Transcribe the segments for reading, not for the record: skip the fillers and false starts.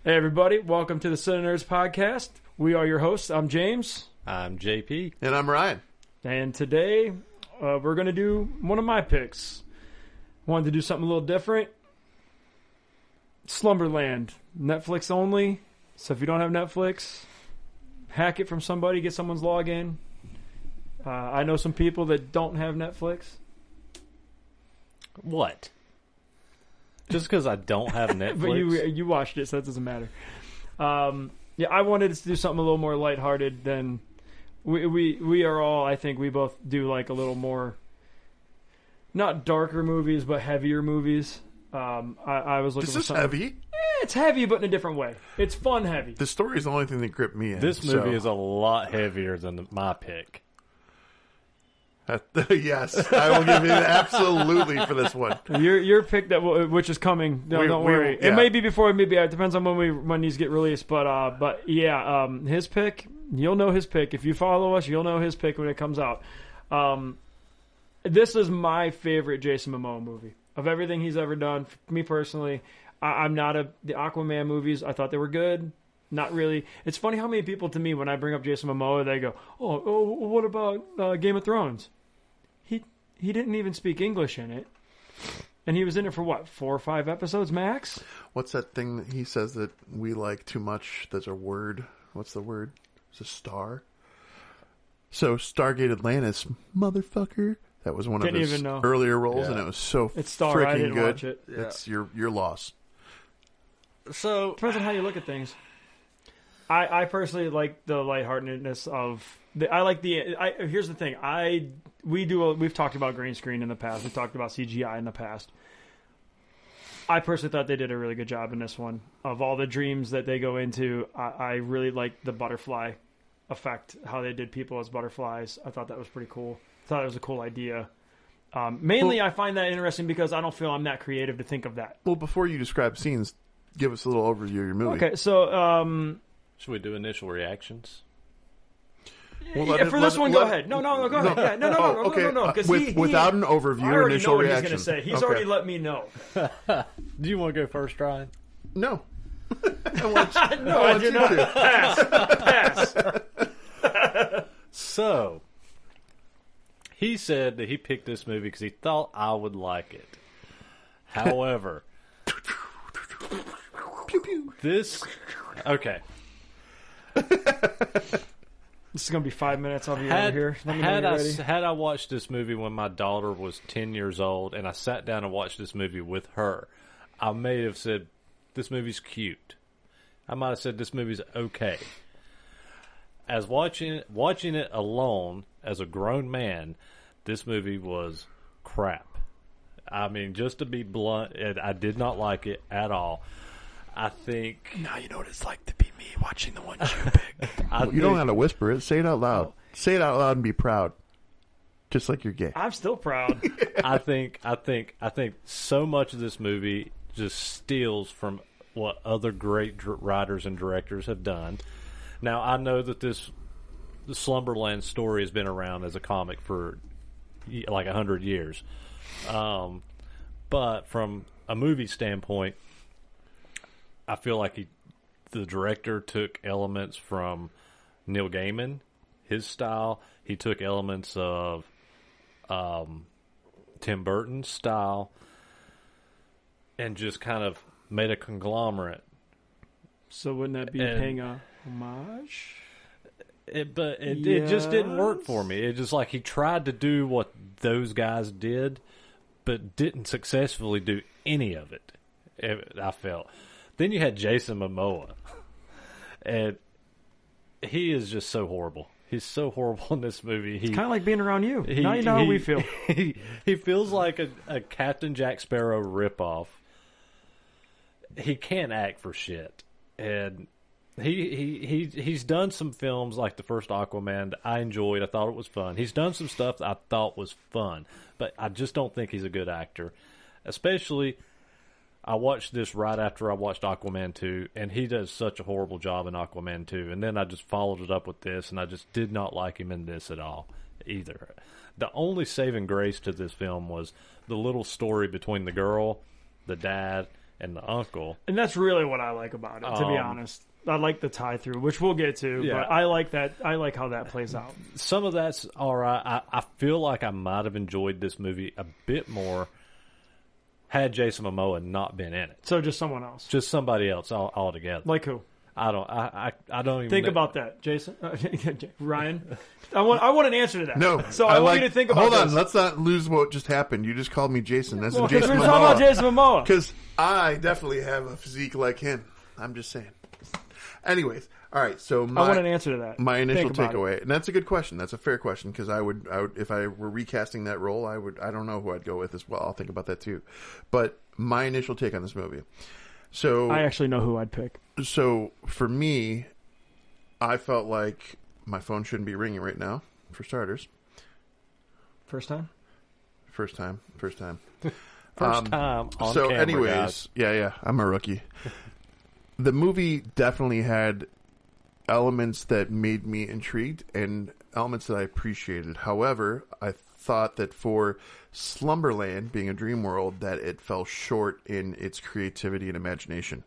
Hey everybody, welcome to the CineNerds podcast. We are your hosts. I'm James. I'm JP. And I'm Ryan. And today, we're going to do one of my picks. Wanted to do something a little different. Slumberland. Netflix only. So if you don't have Netflix, hack it from somebody, get someone's login. I know some people that don't have Netflix. What? Just because I don't have Netflix? But you watched it, so that doesn't matter. Yeah, I wanted to do something a little more lighthearted than we are all. I think we both do like a little more, not darker movies, but heavier movies. I was looking. Is for this something. heavy? It's heavy, but in a different way. It's fun heavy. The story is the only thing that gripped me in. This movie is a lot heavier than my pick. Yes, I will give you absolutely for this one. Your pick which is coming. No, don't worry. Yeah. It may be before, maybe it depends on when these get released. But yeah, his pick. You'll know his pick if you follow us. You'll know his pick when it comes out. This is my favorite Jason Momoa movie of everything he's ever done. For me personally, I'm not the Aquaman movies. I thought they were good. Not really. It's funny how many people to me when I bring up Jason Momoa, they go, "Oh, what about Game of Thrones?" He didn't even speak English in it. And he was in it for what, 4 or 5 episodes max? What's that thing that he says that we like too much? There's a word. What's the word? It's a star. So Stargate Atlantis, motherfucker. That was one of his earlier roles, and it was so freaking I didn't good. Watch it. Yeah. It's your loss. So depends on how you look at things. I personally like the lightheartedness of here's the thing. We've talked about green screen in the past. We've talked about CGI in the past. I personally thought they did a really good job in this one. Of all the dreams that they go into, I really like the butterfly effect, how they did people as butterflies. I thought that was pretty cool. I thought it was a cool idea. Mainly, I find that interesting because I don't feel I'm that creative to think of that. Well, before you describe scenes, give us a little overview of your movie. Okay, so should we do initial reactions? Well, this one, go ahead. No, go ahead. Yeah, no. Okay. Without an overview, initial reaction. He's going to say. He's already let me know. Do you want to go first, Ryan? No. I do not. Pass. So, he said that he picked this movie because he thought I would like it. However, this... Okay. This is going to be 5 minutes. I'll be over here. Had I watched this movie when my daughter was 10 years old and I sat down and watched this movie with her, I may have said, this movie's cute. I might have said, this movie's okay. As watching it alone as a grown man, this movie was crap. I mean, just to be blunt, I did not like it at all. I think... Now you know what it's like to be me watching the one you pick. You don't have to whisper it. Say it out loud. Oh. Say it out loud and be proud. Just like you're gay. I'm still proud. I think so much of this movie just steals from what other great writers and directors have done. Now, I know that the Slumberland story has been around as a comic for like 100 years. But from a movie standpoint, I feel like the director took elements from Neil Gaiman, his style. He took elements of Tim Burton's style and just kind of made a conglomerate. So wouldn't that be paying a homage? It just didn't work for me. It just like he tried to do what those guys did, but didn't successfully do any of it. I felt. Then you had Jason Momoa, and he is just so horrible. He's so horrible in this movie. It's kind of like being around you. Now you know how we feel. He feels like a Captain Jack Sparrow ripoff. He can't act for shit, and he's done some films like the first Aquaman that I enjoyed. I thought it was fun. He's done some stuff that I thought was fun, but I just don't think he's a good actor, especially. I watched this right after I watched Aquaman 2, and he does such a horrible job in Aquaman 2. And then I just followed it up with this, and I just did not like him in this at all, either. The only saving grace to this film was the little story between the girl, the dad, and the uncle. And that's really what I like about it, to be honest. I like the tie through, which we'll get to, but I like that. I like how that plays out. Some of that's all right. I feel like I might have enjoyed this movie a bit more had Jason Momoa not been in it. So just someone else, just somebody else altogether. Like who? I don't even think about that, Jason. Ryan. I want an answer to that. No, so I want you to think about. Hold on, this. let's not lose what just happened. You just called me Jason. That's well, Jason Momoa. We're talking about Jason Momoa because I definitely have a physique like him. I'm just saying. Anyways, all right. So I want an answer to that. My initial takeaway, and that's a good question. That's a fair question because I would, if I were recasting that role, I don't know who I'd go with as well. I'll think about that too. But my initial take on this movie. So I actually know who I'd pick. So for me, I felt like my phone shouldn't be ringing right now. For starters, first time. First time on so camera, anyways, guys. yeah, I'm a rookie. The movie definitely had elements that made me intrigued and elements that I appreciated. However, I thought that for Slumberland being a dream world, that it fell short in its creativity and imagination.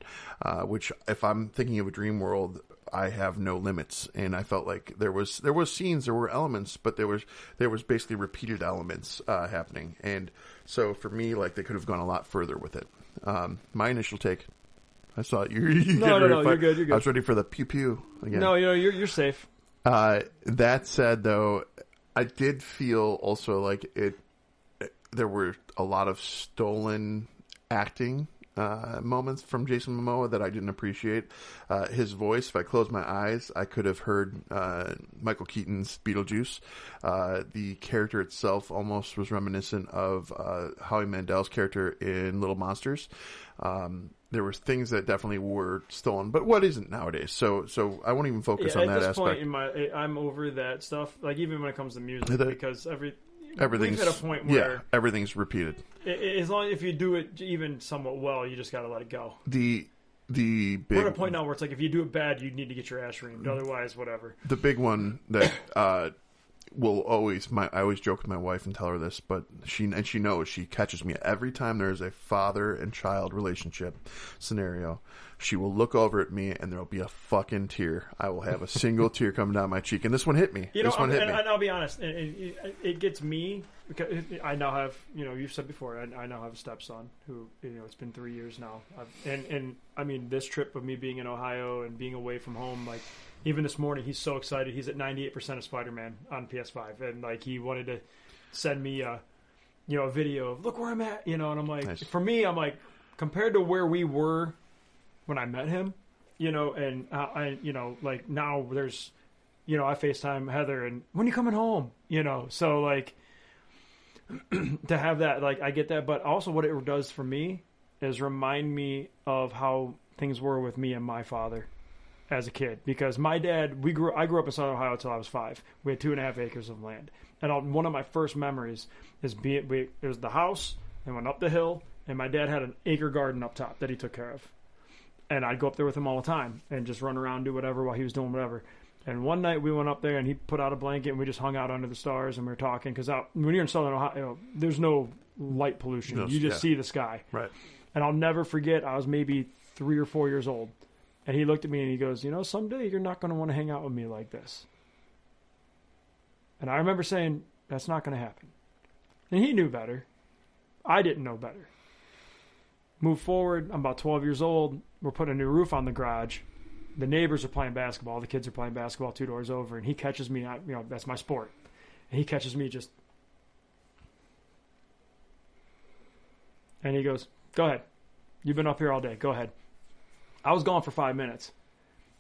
Which, if I'm thinking of a dream world, I have no limits, and I felt like there was scenes, there were elements, but there was basically repeated elements happening, and so for me, like they could have gone a lot further with it. My initial take. I saw it. No, you're good. You're good. I was ready for the pew pew again. No, you're safe. That said, though, I did feel also like there were a lot of stolen acting moments from Jason Momoa that I didn't appreciate. His voice, if I closed my eyes, I could have heard Michael Keaton's Beetlejuice. The character itself almost was reminiscent of Howie Mandel's character in Little Monsters. There was things that definitely were stolen, but what isn't nowadays? So I won't even focus on that aspect. At this point, I'm over that stuff. Like even when it comes to music, because everything's at a point where everything's repeated. As long as if you do it even somewhat well, you just got to let it go. The big, we're at a point now where it's like if you do it bad, you need to get your ass reamed. Otherwise, whatever. The big one that will always I always joke with my wife and tell her this, but she knows, she catches me every time there's a father and child relationship scenario. She will look over at me and there'll be a fucking tear. I will have a single tear coming down my cheek, and this one hit me. And I'll be honest, it gets me because I now have, you've said before, I now have a stepson who, it's been 3 years now, and I mean this trip of me being in Ohio and being away from home, like. Even this morning, he's so excited. He's at 98% of Spider-Man on PS5, and like he wanted to send me a video of look where I'm at, and I'm like, nice. For me, I'm like, compared to where we were when I met him, and I, like now there's, I FaceTime Heather and when are you coming home, so like to have that, like I get that, but also what it does for me is remind me of how things were with me and my father. As a kid, because my dad, I grew up in Southern Ohio until I was 5. We had 2.5 acres of land, and one of my first memories is it was the house and went up the hill, and my dad had an acre garden up top that he took care of, and I'd go up there with him all the time and just run around, do whatever while he was doing whatever. And one night we went up there and he put out a blanket and we just hung out under the stars and we were talking because when you're in Southern Ohio, there's no light pollution. You just see the sky. Right. And I'll never forget. I was maybe 3 or 4 years old. And he looked at me and he goes, someday you're not going to want to hang out with me like this. And I remember saying, that's not going to happen. And he knew better. I didn't know better. Move forward. I'm about 12 years old. We're putting a new roof on the garage. The neighbors are playing basketball. The kids are playing basketball 2 doors over. And he catches me. That's my sport. And he catches me just. And he goes, go ahead. You've been up here all day. Go ahead. I was gone for 5 minutes,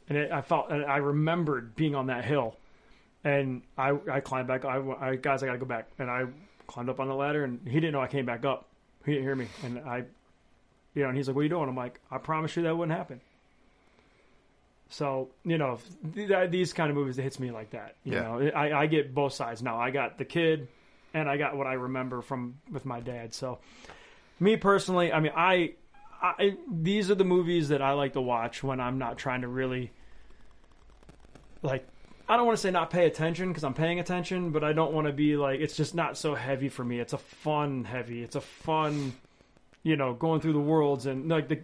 and I remembered being on that hill, and I climbed back. Guys, I gotta go back, and I climbed up on the ladder, and he didn't know I came back up. He didn't hear me, and and he's like, "What are you doing?" I'm like, "I promise you that wouldn't happen." So these kind of movies, it hits me like that. You know, I get both sides now. I got the kid, and I got what I remember with my dad. So, me personally, I mean, these are the movies that I like to watch when I'm not trying to really, like, I don't want to say not pay attention because I'm paying attention, but I don't want to be like, it's just not so heavy for me. It's a fun heavy. It's a fun going through the worlds and like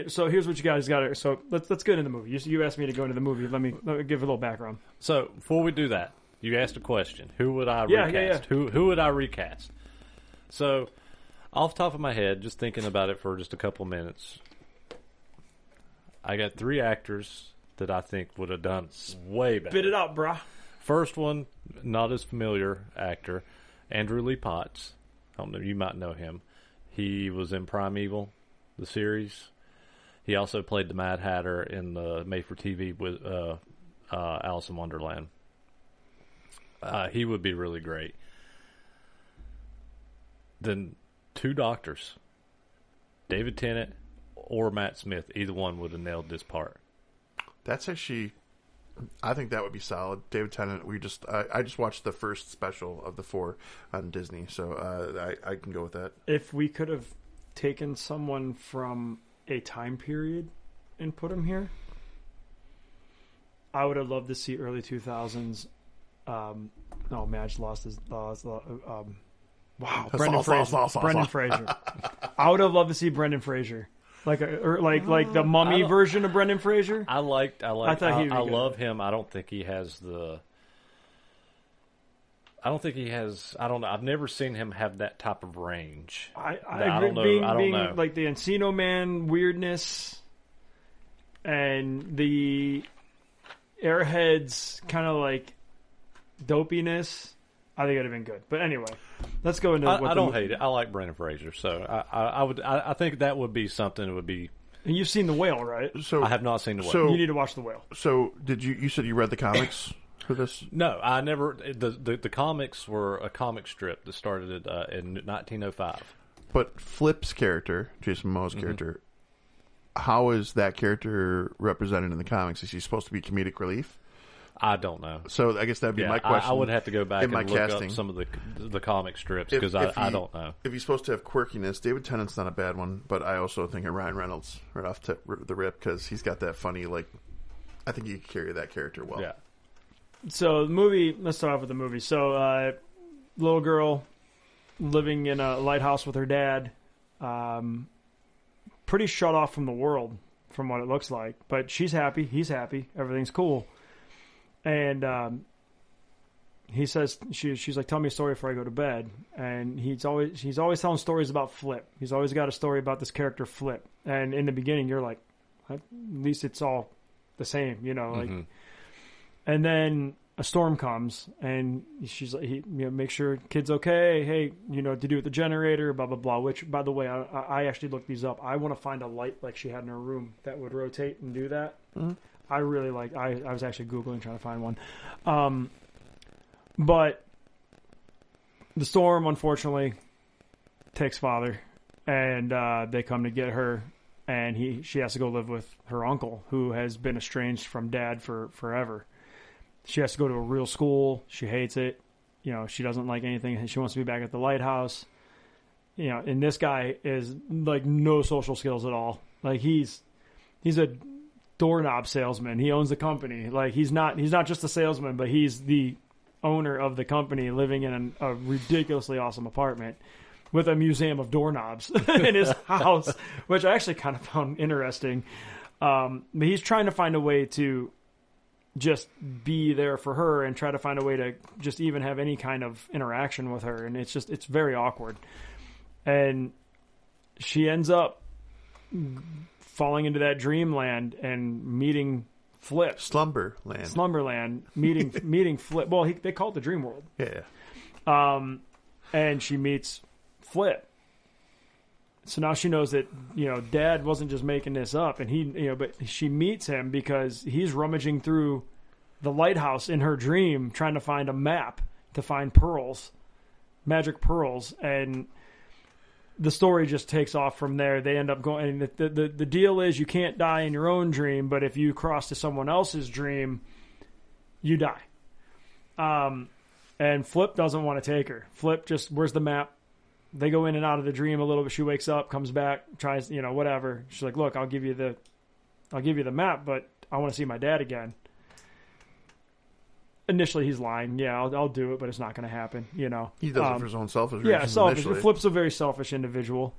so here's what you guys got to. So let's get into the movie. You asked me to go into the movie. Let me give a little background. So before we do that, you asked a question. Who would I recast? Yeah. Who would I recast? So off the top of my head, just thinking about it for just a couple minutes, I got 3 actors that I think would have done way better. Spit it out, brah. First one, not as familiar actor, Andrew Lee Potts. I don't know, you might know him. He was in Primeval, the series. He also played the Mad Hatter in the made-for-TV with Alice in Wonderland. He would be really great. Then 2 doctors, David Tennant or Matt Smith. Either one would have nailed this part. That's actually, I think that would be solid. David Tennant. I just watched the first special of the 4 on Disney, so I can go with that. If we could have taken someone from a time period and put him here, I would have loved to see early 2000s. Oh man, I just lost his. Wow, Brendan Fraser. Brendan Fraser. I would have loved to see Brendan Fraser. Like the Mummy version of Brendan Fraser. I love him. I don't think he has. I don't know. I've never seen him have that type of range. I don't know. Like the Encino Man weirdness and the Airheads kind of like dopiness. I think it'd have been good. But anyway, let's go into. I don't hate it. I like Brendan Fraser, so I think that would be something that would be. And you've seen The Whale, right? So I have not seen The Whale. So, you need to watch The Whale. So did you? You said you read the comics for this? No, I never. The comics were a comic strip that started in 1905. But Flip's character, Jason Momoa's character, how is that character represented in the comics? Is he supposed to be comedic relief? I don't know. So I guess that'd be my question. I would have to go back and look casting. up some of the comic strips because I don't know. If he's supposed to have quirkiness, David Tennant's not a bad one, but I also think of Ryan Reynolds right off the rip because he's got that funny, like, I think he could carry that character well. Yeah. So the movie, let's start off with the movie. So little girl living in a lighthouse with her dad, pretty shut off from the world from what it looks like, but she's happy, he's happy, everything's cool. And he says, she's like, tell me a story before I go to bed. And he's always telling stories about Flip. He's always got a story about this character Flip. And in the beginning, you're like, at least it's all the same, like. And then a storm comes, and she's like, make sure kid's okay. Hey, to do with the generator, blah blah blah. Which, by the way, I actually looked these up. I want to find a light like she had in her room that would rotate and do that. Mm-hmm. I really like. I was actually Googling trying to find one, but the storm unfortunately takes father, and they come to get her, and she has to go live with her uncle who has been estranged from dad for forever. She has to go to a real school. She hates it. She doesn't like anything. She wants to be back at the lighthouse. And this guy is like no social skills at all. Like he's a doorknob salesman. He owns the company. Like he's not just a salesman, but he's the owner of the company, living in a ridiculously awesome apartment with a museum of doorknobs in his house, which I actually kind of found interesting. But he's trying to find a way to just be there for her and try to find a way to just even have any kind of interaction with her. And it's very awkward. And she ends up falling into that dreamland and meeting Flip. Slumberland. Meeting Flip. Well, they call it the dream world. Yeah. And she meets Flip. So now she knows that, Dad wasn't just making this up, and but she meets him because he's rummaging through the lighthouse in her dream, trying to find a map to find pearls, magic pearls, and the story just takes off from there. They end up going, and the deal is you can't die in your own dream, but if you cross to someone else's dream, you die. And Flip doesn't want to take her. Flip just, where's the map? They go in and out of the dream a little bit. She wakes up, comes back, tries, whatever. She's like, look, I'll give you the map, but I want to see my dad again. Initially, he's lying. Yeah, I'll do it, but it's not going to happen. He does it for his own selfish reasons. Yeah, selfish. Flip's a very selfish individual.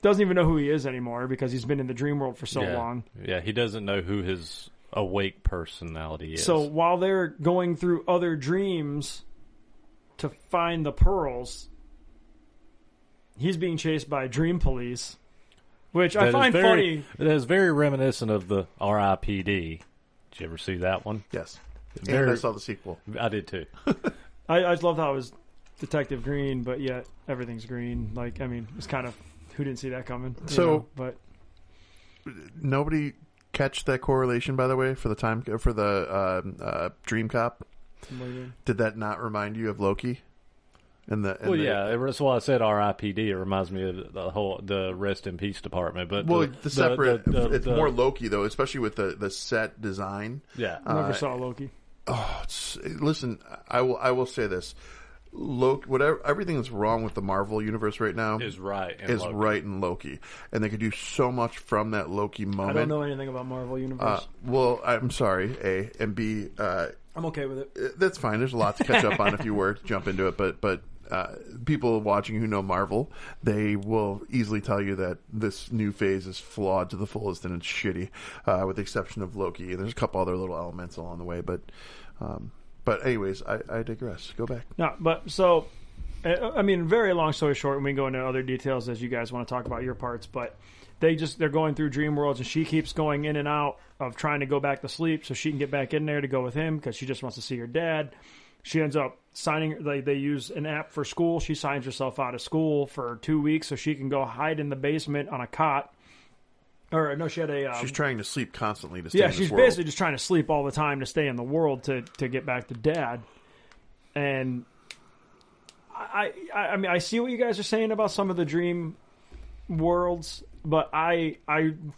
doesn't even know who he is anymore because he's been in the dream world for so long. Yeah, he doesn't know who his awake personality is. So while they're going through other dreams to find the pearls, he's being chased by dream police, which I find funny. That is very reminiscent of the R.I.P.D. Did you ever see that one? Yes. And I saw the sequel. I did too. I just loved how it was Detective Green, but yet everything's green. Like, I mean, it's kind of, who didn't see that coming? But nobody catch that correlation, by the way, for the Dream Cop. Did that not remind you of Loki? That's why I said R.I.P.D. It reminds me of the Rest in Peace department. But it's more Loki though, especially with the set design. Yeah, I never saw Loki. Listen, I will say this. Loki, everything that's wrong with the Marvel universe right now is right in Loki, and they could do so much from that Loki moment. I don't know anything about Marvel universe. Well, I'm sorry, A, and B. I'm okay with it. That's fine. There's a lot to catch up on if you were to jump into it, but people watching who know Marvel, they will easily tell you that this new phase is flawed to the fullest and it's shitty, with the exception of Loki. There's a couple other little elements along the way, but anyways, I digress. Go back. No, but so, I mean, very long story short, and we can go into other details as you guys want to talk about your parts, but they're going through dream worlds, and she keeps going in and out of trying to go back to sleep so she can get back in there to go with him because she just wants to see her dad. She ends up signing, they use an app for school. She signs herself out of school for 2 weeks so she can go hide in the basement on a cot. Or no, she had a. She's trying to sleep constantly to stay in this world. Yeah, she's basically just trying to sleep all the time to stay in the world to get back to dad. And I mean, I see what you guys are saying about some of the dream worlds, but I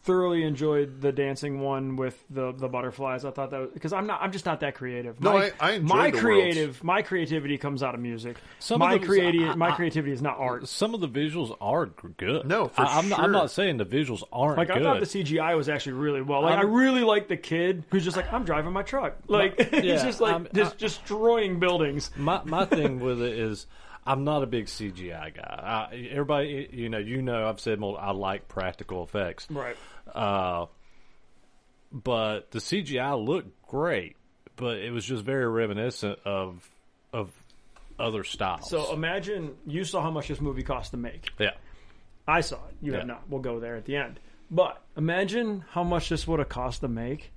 thoroughly enjoyed the dancing one with the butterflies. I thought that was, because I'm just not that creative. I enjoyed the worlds. My creativity comes out of music. My creativity is not art. Some of the visuals are good. No, for sure. I'm not saying the visuals aren't good. I thought the CGI was actually really well. Like I really like the kid who's just like, I'm driving my truck. Like he's just like just destroying buildings. My thing with it is, I'm not a big CGI guy. Everybody, you know, I've said I like practical effects. Right. But the CGI looked great, but it was just very reminiscent of other styles. So imagine you saw how much this movie cost to make. Yeah. I saw it. You have not. We'll go there at the end. But imagine how much this would have cost to make.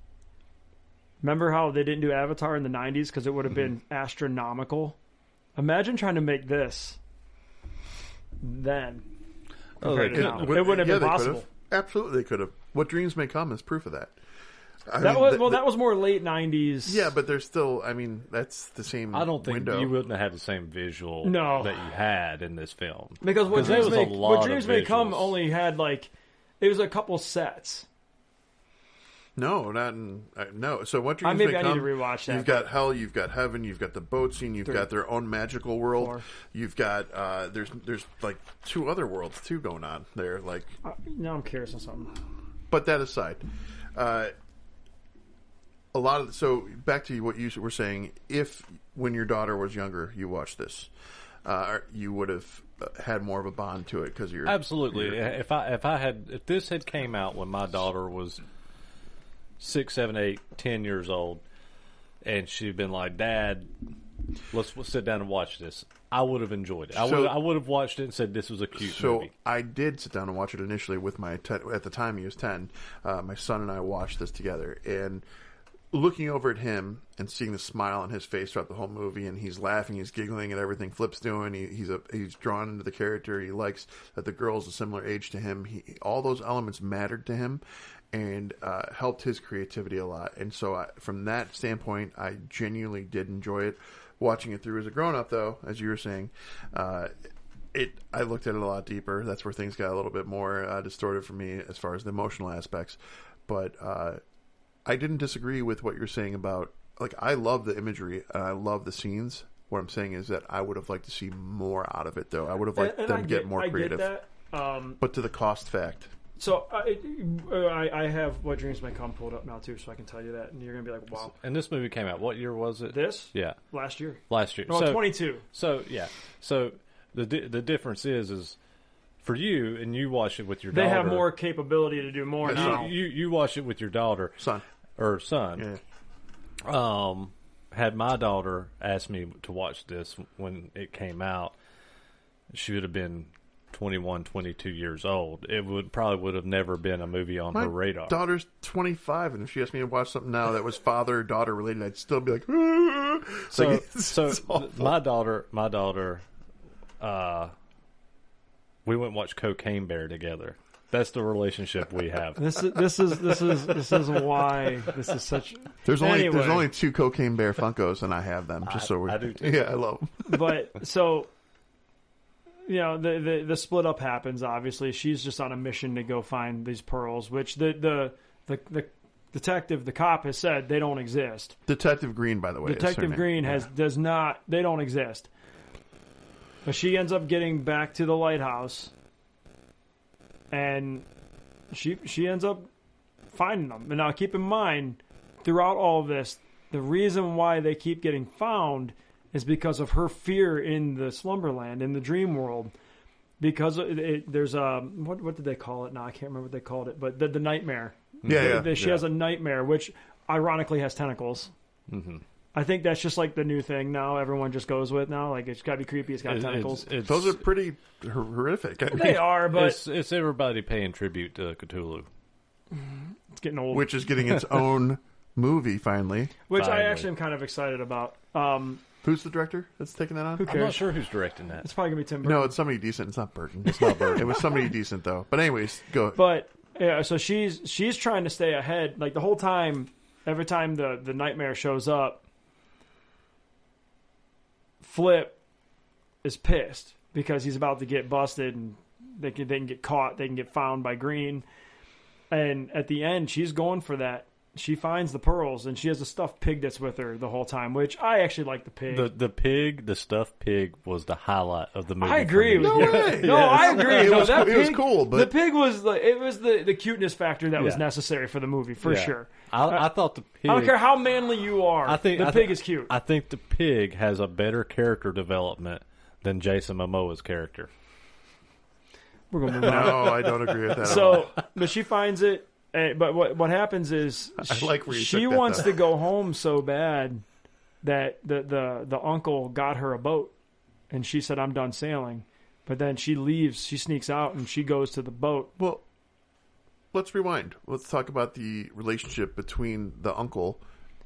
Remember how they didn't do Avatar in the 90s because it would have been astronomical? Imagine trying to make this then. It wouldn't have been possible. Absolutely, they could have. What Dreams May Come is proof of that. That was more late 90s. Yeah, but there's still, I mean, that's the same I don't think window. you wouldn't have had the same visual that you had in this film. Because What Dreams May Come only had, it was a couple sets. No, not in, no. So What Dreams May Come, I need to rewatch that. You've got hell, you've got heaven, you've got the boat scene, you've got their own magical world. 4. You've got there's like 2 other worlds too going on there. Like now I'm curious on something. But that aside, a lot of back to what you were saying. If when your daughter was younger, you watched this, you would have had more of a bond to it because you're absolutely. If this had came out when my daughter was 6, 7, 8, 10 years old, and she'd been like, "Dad, let's sit down and watch this," I would have enjoyed it. I would have watched it and said this was a cute movie. So I did sit down and watch it initially with at the time he was 10. My son and I watched this together, and looking over at him and seeing the smile on his face throughout the whole movie, and he's laughing, he's giggling at everything Flip's doing. He's drawn into the character. He likes that the girl's a similar age to him. All those elements mattered to him and helped his creativity a lot. And so from that standpoint, I genuinely did enjoy it. Watching it through as a grown-up, though, as you were saying, I looked at it a lot deeper. That's where things got a little bit more distorted for me as far as the emotional aspects. But I didn't disagree with what you're saying about, I love the imagery and I love the scenes. What I'm saying is that I would have liked to see more out of it, though. I would have liked them to get more creative. I get that. But to the cost fact. So I have What Dreams May Come pulled up now too, so I can tell you that, and you're gonna be like, "Wow!" And this movie came out. What year was it? This? Yeah, last year. No, 22. So yeah. So the difference is for you, and you watch it with your daughter. They have more capability to do more now. You watch it with your daughter. Son. Yeah. Had my daughter asked me to watch this when it came out, she would have been 21, 22 years old. It would have never been a movie on her radar. My daughter's 25, and if she asked me to watch something now that was father-daughter related, I'd still be like, ah! My daughter, we went and watched Cocaine Bear together. That's the relationship we have. This is why this is such. There's only 2 Cocaine Bear Funkos, and I have them. I do too. Yeah, I love them. But so, the split up happens. Obviously, she's just on a mission to go find these pearls, which the detective, the cop, has said they don't exist. Detective Green, by the way. Detective Green does not. They don't exist. But she ends up getting back to the lighthouse. And she ends up finding them. And now keep in mind, throughout all of this, the reason why they keep getting found is because of her fear in the Slumberland, in the dream world. Because there's a, what did they call it now? I can't remember what they called it, but the nightmare. She has a nightmare, which ironically has tentacles. Mm-hmm. I think that's just like the new thing now. Everyone just goes with now. Like, it's got to be creepy. It's got tentacles. Those are pretty horrific. They are, but it's everybody paying tribute to Cthulhu. It's getting old. Which is getting its own movie finally. I actually am kind of excited about. Who's the director that's taking that on? Who cares? I'm not sure who's directing that. It's probably gonna be Tim Burton. No, it's somebody decent. It's not Burton. It's not Burton. It was somebody decent though. But anyways, go. But yeah, so she's trying to stay ahead. Like the whole time, every time the nightmare shows up, Flip is pissed because he's about to get busted and they can get caught. They can get found by Green. And at the end, she's going for that. She finds the pearls, and she has a stuffed pig that's with her the whole time, which I actually like the pig. The stuffed pig was the highlight of the movie. I agree with you. Way. No, yes. I agree. It was cool, but the pig was the cuteness factor that was necessary for the movie, for sure. I thought the pig... I don't care how manly you are. The pig is cute. I think the pig has a better character development than Jason Momoa's character. We're going to move on. No, I don't agree with that at all. But she finds it. But what happens is she wants to go home so bad that the uncle got her a boat, and she said, "I'm done sailing." But then she leaves. She sneaks out and she goes to the boat. Well, let's rewind. Let's talk about the relationship between the uncle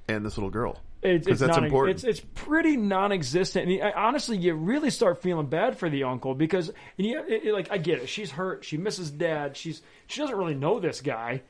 and this little girl. It's that's important. It's pretty non-existent. And honestly, you really start feeling bad for the uncle because, I get it. She's hurt. She misses Dad. She doesn't really know this guy.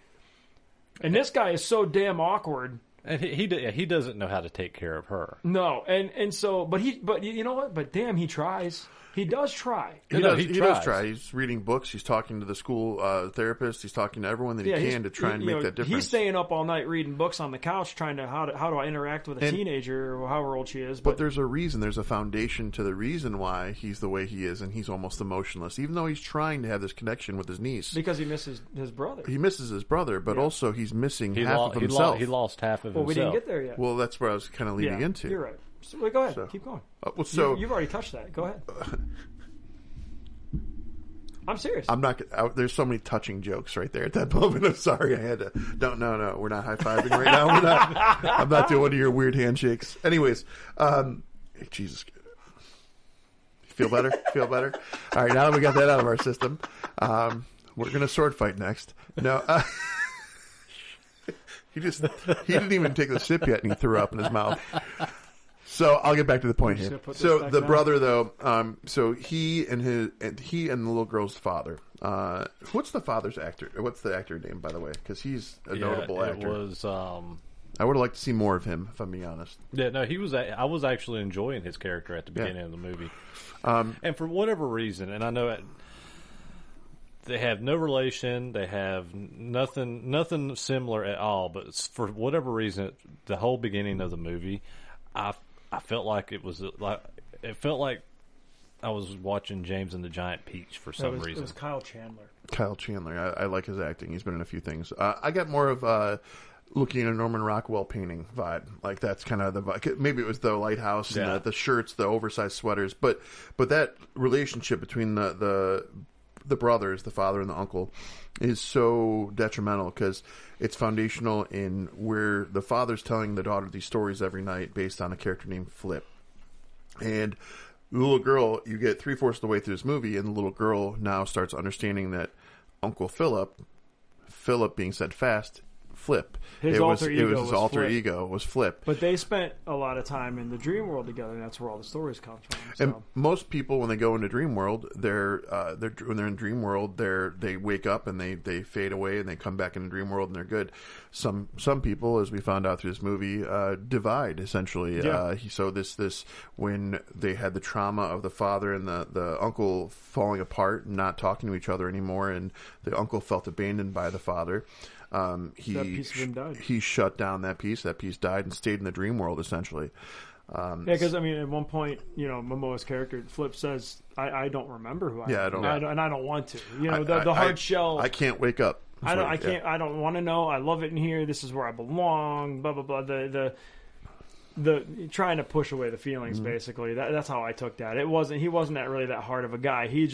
And this guy is so damn awkward. And he doesn't know how to take care of her. No, and so, but you know what? But damn, he tries. He does try. He does try. He's reading books. He's talking to the school therapist. He's talking to everyone that he can to try and make that difference. He's staying up all night reading books on the couch, trying to how do I interact with a teenager or however old she is. But there's a reason. There's a foundation to the reason why he's the way he is, and he's almost emotionless, even though he's trying to have this connection with his niece. Because he misses his brother. He misses his brother, but also he's missing half of himself. He lost half of himself. Well, we didn't get there yet. Well, that's where I was kind of leading into. You're right. So, go ahead. Keep going. You've already touched that. Go ahead. I'm serious. I'm not. There's so many touching jokes right there at that moment. I'm sorry. I had to. No. We're not high fiving right now. I'm not doing one of your weird handshakes. Anyways, Jesus. Feel better? Feel better? All right. Now that we got that out of our system, we're gonna sword fight next. No. He didn't even take the sip yet, and he threw up in his mouth. So I'll get back to the point here. So the brother, though, so he and the little girl's father. What's the father's actor? What's the actor name, by the way? Because he's a notable actor. It was. I would have liked to see more of him, if I'm being honest. Yeah, no, he was. I was actually enjoying his character at the beginning of the movie, and for whatever reason, and I know they have no relation, they have nothing similar at all. But for whatever reason, the whole beginning of the movie, I felt like it felt like I was watching James and the Giant Peach for some reason. It was Kyle Chandler. Kyle Chandler. I like his acting. He's been in a few things. I got more of looking at a Norman Rockwell painting vibe. Like that's kind of the vibe. Maybe it was the lighthouse and the shirts, the oversized sweaters. But that relationship between the the brothers, the father and the uncle, is so detrimental because it's foundational in where the father's telling the daughter these stories every night based on a character named Flip. And the little girl, you get 3/4 of the way through this movie, and the little girl now starts understanding that Uncle Philip being said fast, Flip. His alter ego was Flip. But they spent a lot of time in the dream world together, and that's where all the stories come from. So. And most people, when they go into dream world, when they're in dream world, they wake up and they fade away and they come back into dream world and they're good. Some people, as we found out through this movie, divide essentially. Yeah. So this when they had the trauma of the father and the uncle falling apart and not talking to each other anymore, and the uncle felt abandoned by the father. That piece of him died. He shut down that piece. That piece died and stayed in the dream world, essentially. Because, at one point, Momoa's character, Flip, says, I don't remember who I am. And I don't want to. The hard shell. I can't wake up. I don't want to know. I love it in here. This is where I belong, blah, blah, blah. The trying to push away the feelings, basically. That's how I took that. He wasn't really that hard of a guy. He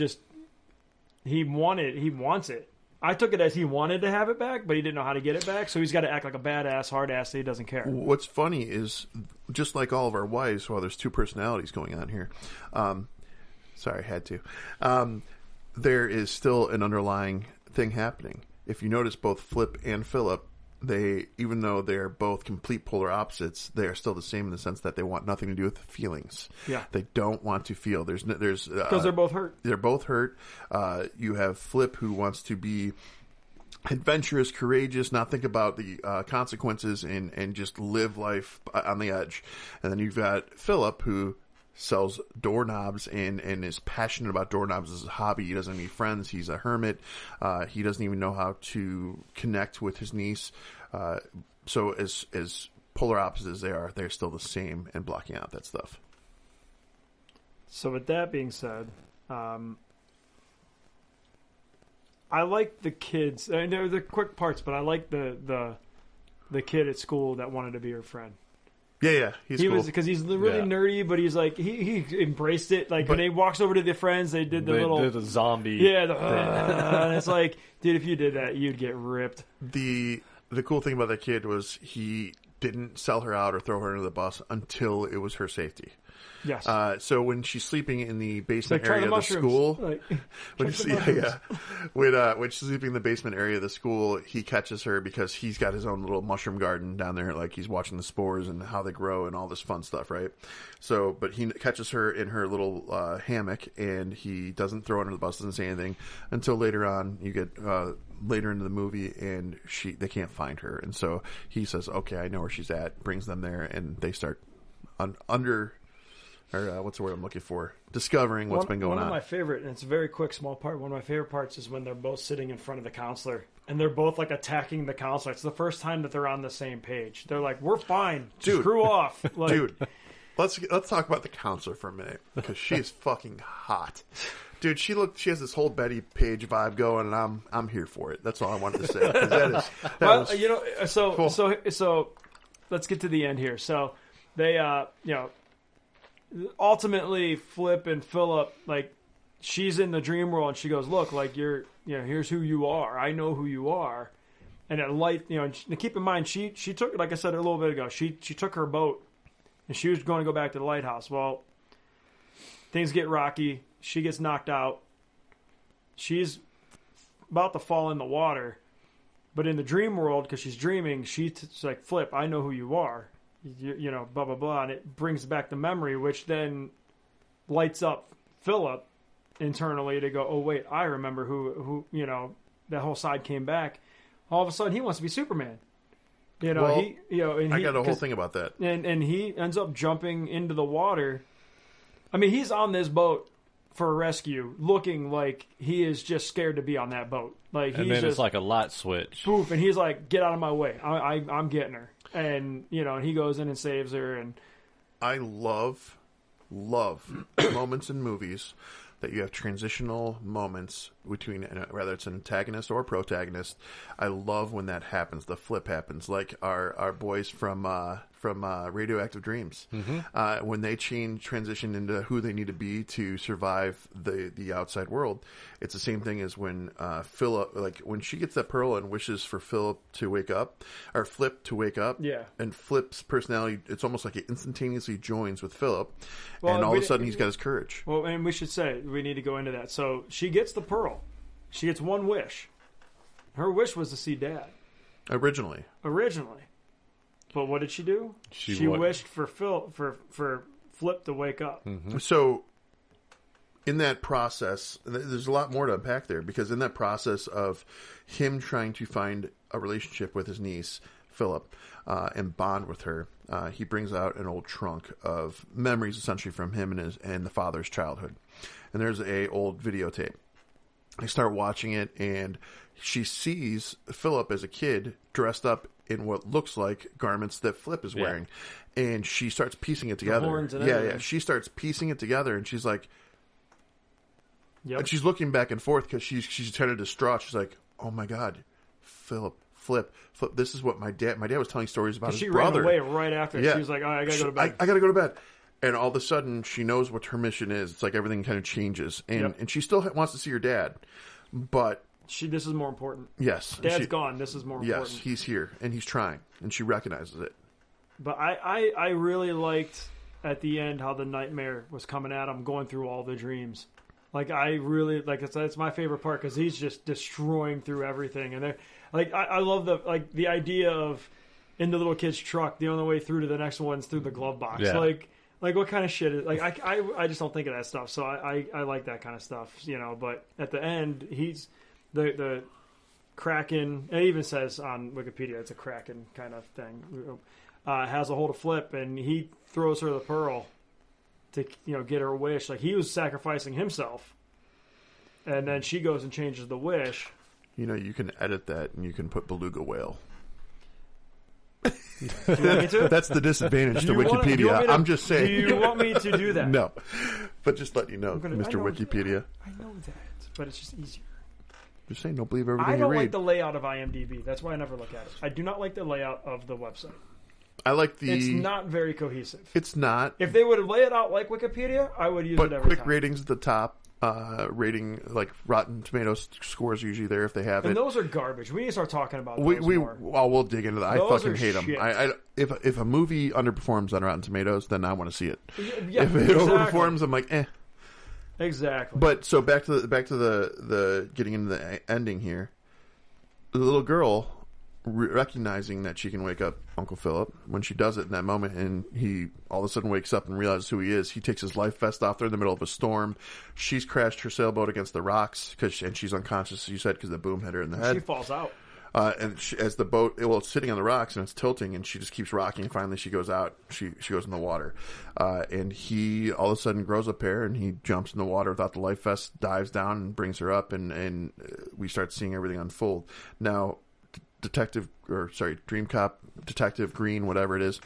wants it. I took it as he wanted to have it back, but he didn't know how to get it back, so he's got to act like a badass, hard ass that he doesn't care. What's funny is, just like all of our wives, there's two personalities going on here. Sorry, I had to. There is still an underlying thing happening. If you notice, both Flip and Philip, even though they're both complete polar opposites, they are still the same in the sense that they want nothing to do with the feelings. Yeah, they don't want to feel. There's because they're both hurt. They're both hurt. You have Flip, who wants to be adventurous, courageous, not think about the consequences, and just live life on the edge. And then you've got Philip, who sells doorknobs and is passionate about doorknobs as a hobby. He doesn't have any friends. He's a hermit. He doesn't even know how to connect with his niece. So as polar opposites as they are, they're still the same and blocking out that stuff. So with that being said, I like the kids. They're quick parts, but I like the kid at school that wanted to be her friend. Yeah, he's cool. Because he's really nerdy, but he's like he embraced it. Like when he walks over to the friends, they did the zombie. Yeah, and it's like, dude, if you did that, you'd get ripped. The cool thing about that kid was he didn't sell her out or throw her under the bus until it was her safety. Yes. So when she's sleeping in the basement area of the school, when she's sleeping in the basement area of the school, he catches her because he's got his own little mushroom garden down there. Like he's watching the spores and how they grow and all this fun stuff, right? So, but he catches her in her little hammock, and he doesn't throw her under the bus, doesn't say anything until later on. You get later into the movie, and they can't find her, and so he says, "Okay, I know where she's at." Brings them there, and they start what's the word I'm looking for? Discovering what's been going on. One of my favorite, and it's a very quick, small part, one of my favorite parts is when they're both sitting in front of the counselor, and they're both, like, attacking the counselor. It's the first time that they're on the same page. They're like, we're fine. Dude. Screw off. Like, dude, let's talk about the counselor for a minute, because she's fucking hot. Dude, she has this whole Betty Page vibe going, and I'm here for it. That's all I wanted to say. So let's get to the end here. So they, ultimately, Flip and Philip, like, she's in the dream world, and she goes, look, like, here's who you are. I know who you are. And keep in mind, she took, like I said a little bit ago, she took her boat, and she was going to go back to the lighthouse. Well, things get rocky. She gets knocked out. She's about to fall in the water. But in the dream world, because she's dreaming, she's like, Flip, I know who you are. Blah, blah, blah. And it brings back the memory, which then lights up Philip internally to go, oh, wait, I remember who that whole side came back. All of a sudden, he wants to be Superman. I got a whole thing about that. And he ends up jumping into the water. I mean, he's on this boat for a rescue, looking like he is just scared to be on that boat. Like, and then it's like a light switch. Poof, and he's like, get out of my way. I'm getting her. And, and he goes in and saves her. And I love moments in movies that you have transitional moments whether it's an antagonist or protagonist. I love when that happens. The flip happens, like our boys from Radioactive Dreams, when they transition into who they need to be to survive the outside world. It's the same thing as when Philip, like when she gets that pearl and wishes for Philip to wake up, or Flip to wake up. Yeah. And Flip's personality, it's almost like it instantaneously joins with Philip, and all of a sudden he's got his courage. Well, and we should say, we need to go into that. So she gets the pearl. She gets one wish. Her wish was to see Dad. Originally. But what did she do? She wished for Flip to wake up. Mm-hmm. So, in that process, there's a lot more to unpack there, because in that process of him trying to find a relationship with his niece, Philip, and bond with her, he brings out an old trunk of memories, essentially from him and the father's childhood. And there's a old videotape. I start watching it, and she sees Philip as a kid dressed up in what looks like garments that Flip is wearing, and she starts piecing it together. The horns and everything. Yeah. She starts piecing it together, and she's like, yep. And she's looking back and forth because she's kind of distraught. She's like, "Oh my God, Flip! This is what my dad was telling stories about his brother." She ran away right after. Yeah. She was like, "Oh, I gotta go to bed. I gotta go to bed." And all of a sudden, she knows what her mission is. It's like everything kind of changes, and she still wants to see her dad, but this is more important. Yes, Dad's gone. This is more important. Yes, he's here, and he's trying, and she recognizes it. But I really liked at the end how the nightmare was coming at him, going through all the dreams. Like I really like it's my favorite part because he's just destroying through everything, and I love the idea of in the little kid's truck, the only way through to the next one's through the glove box. Yeah. Like what kind of shit is I just don't think of that stuff. So I like that kind of stuff, But at the end, he's the Kraken. It even says on Wikipedia it's a Kraken kind of thing. Has a hold of Flip, and he throws her the pearl to get her wish. Like he was sacrificing himself, and then she goes and changes the wish. You can edit that, and you can put beluga whale. Do you want me to? That's the disadvantage to Wikipedia. I'm just saying. Do you want me to do that? No, but just let you know, Mr. Wikipedia. I know that, but it's just easier. Just saying, don't believe everything you read. I don't like the layout of IMDb. That's why I never look at it. I do not like the layout of the website. I like It's not very cohesive. It's not. If they would lay it out like Wikipedia, I would use it every time. But quick ratings at the top. Rating, like Rotten Tomatoes scores usually there if they have it. And those are garbage. We need to start talking about those more. We'll dig into that. Those I fucking hate them. If a movie underperforms on Rotten Tomatoes, then I want to see it. Yeah, if it overperforms, I'm like, eh. Exactly. But so back to the getting into the ending here. The little girl recognizing that she can wake up Uncle Philip, when she does it in that moment, and he all of a sudden wakes up and realizes who he is. He takes his life vest off. They're in the middle of a storm. She's crashed her sailboat against the rocks and she's unconscious, as you said, because the boom hit her in the head. She falls out. As the boat, it's sitting on the rocks and it's tilting, and she just keeps rocking. Finally, she goes out. She goes in the water, and he all of a sudden grows a pair, and he jumps in the water without the life vest, dives down, and brings her up, and we start seeing everything unfold. Now, Dream Cop, Detective Green, whatever it is.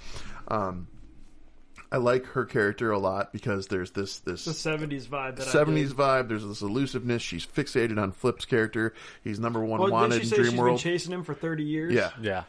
I like her character a lot because there's this the 70s vibe. Vibe. There's this elusiveness. She's fixated on Flip's character. He's number one wanted in Dream World. She's been chasing him for 30 years. Yeah.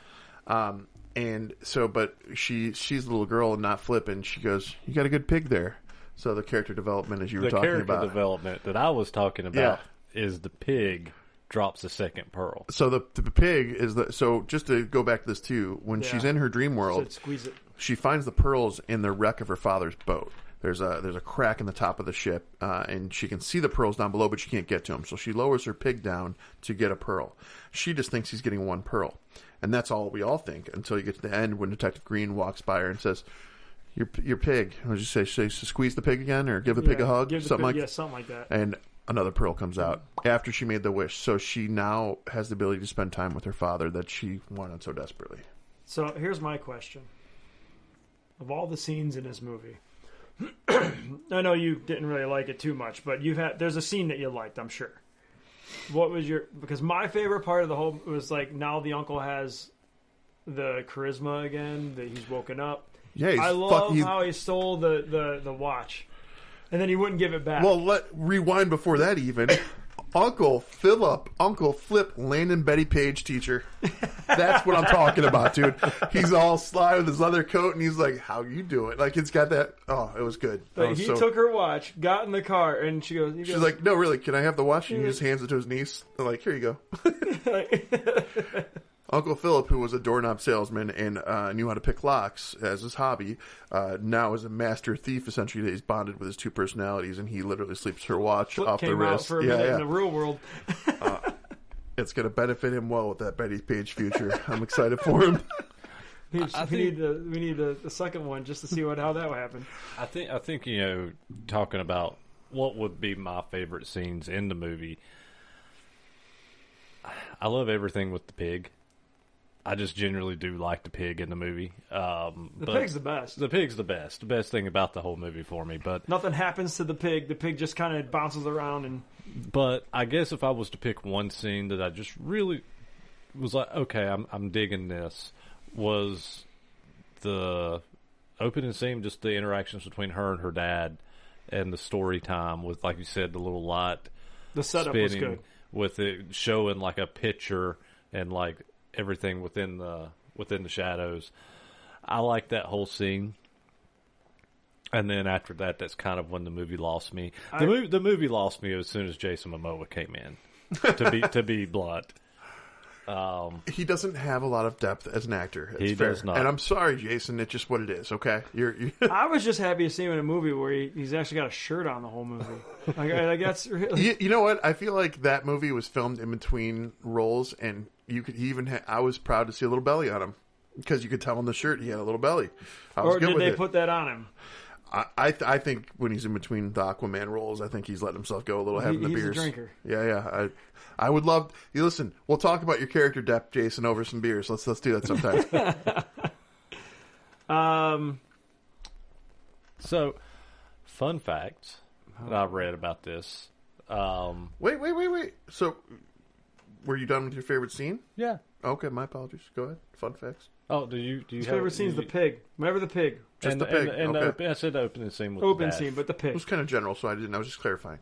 And so, but she's the little girl and not Flip, and she goes, "You got a good pig there." So the character development, as you were talking about, the character development that I was talking about is the pig drops the second pearl. So the pig is so just to go back to this too, when she's in her dream world, squeeze it. She finds the pearls in the wreck of her father's boat. There's a crack in the top of the ship, and she can see the pearls down below, but she can't get to them. So she lowers her pig down to get a pearl. She just thinks he's getting one pearl, and that's all we all think until you get to the end when Detective Green walks by her and says, "Your pig." What did you say? Squeeze the pig again, or give the pig a hug, something like that. And another pearl comes out after she made the wish. So she now has the ability to spend time with her father that she wanted so desperately. So here's my question. Of all the scenes in this movie, I know you didn't really like it too much, but there's a scene that you liked, I'm sure. What was because my favorite part of the whole was like, now the uncle has the charisma again, that he's woken up. Yeah, I love how he stole the watch. And then he wouldn't give it back. Well, rewind before that even. Uncle Flip, Landon Betty Page teacher. That's what I'm talking about, dude. He's all sly with his leather coat, and he's like, "How you doing?" Like it's got that. Oh, it was good. He took her watch, got in the car, and she's like, "No, really, can I have the watch?" And he just hands it to his niece. I'm like, "Here you go." Uncle Philip, who was a doorknob salesman and knew how to pick locks as his hobby, now is a master thief. Essentially, he's bonded with his two personalities, and he literally sleeps her watch off the wrist. For a minute in the real world. It's going to benefit him well with that Betty Page future. I'm excited for him. We need the second one just to see how that will happen. I think talking about what would be my favorite scenes in the movie. I love everything with the pig. I just generally do like the pig in the movie. The pig's the best. The pig's the best. The best thing about the whole movie for me. But nothing happens to the pig. The pig just kind of bounces around. But I guess if I was to pick one scene that I just really was like, okay, I'm digging this, was the opening scene, just the interactions between her and her dad, and the story time with, like you said, the little light. The setup was good. With it showing like a picture and like everything within the shadows. I like that whole scene. And then after that, that's kind of when the movie lost me. The movie lost me as soon as Jason Momoa came in. To be blunt, he doesn't have a lot of depth as an actor. He does not. And I'm sorry, Jason. It's just what it is. Okay, I was just happy to see him in a movie where he's actually got a shirt on the whole movie. Like that's really... You know what? I feel like that movie was filmed in between roles, and you could I was proud to see a little belly on him because you could tell on the shirt he had a little belly. Or did they put that on him? I think when he's in between the Aquaman roles, I think he's letting himself go a little having the beers. He's a drinker. Yeah. I would love. You listen. We'll talk about your character depth, Jason, over some beers. Let's do that sometime. So, fun facts that I've read about this. Wait. So, were you done with your favorite scene? Yeah. Okay, my apologies. Go ahead. Fun facts. Oh, do you? His favorite scene is the pig. Whenever the pig. Just the pig. Okay. I said the opening scene with open the scene, but the pig. It was kind of general, so I was just clarifying.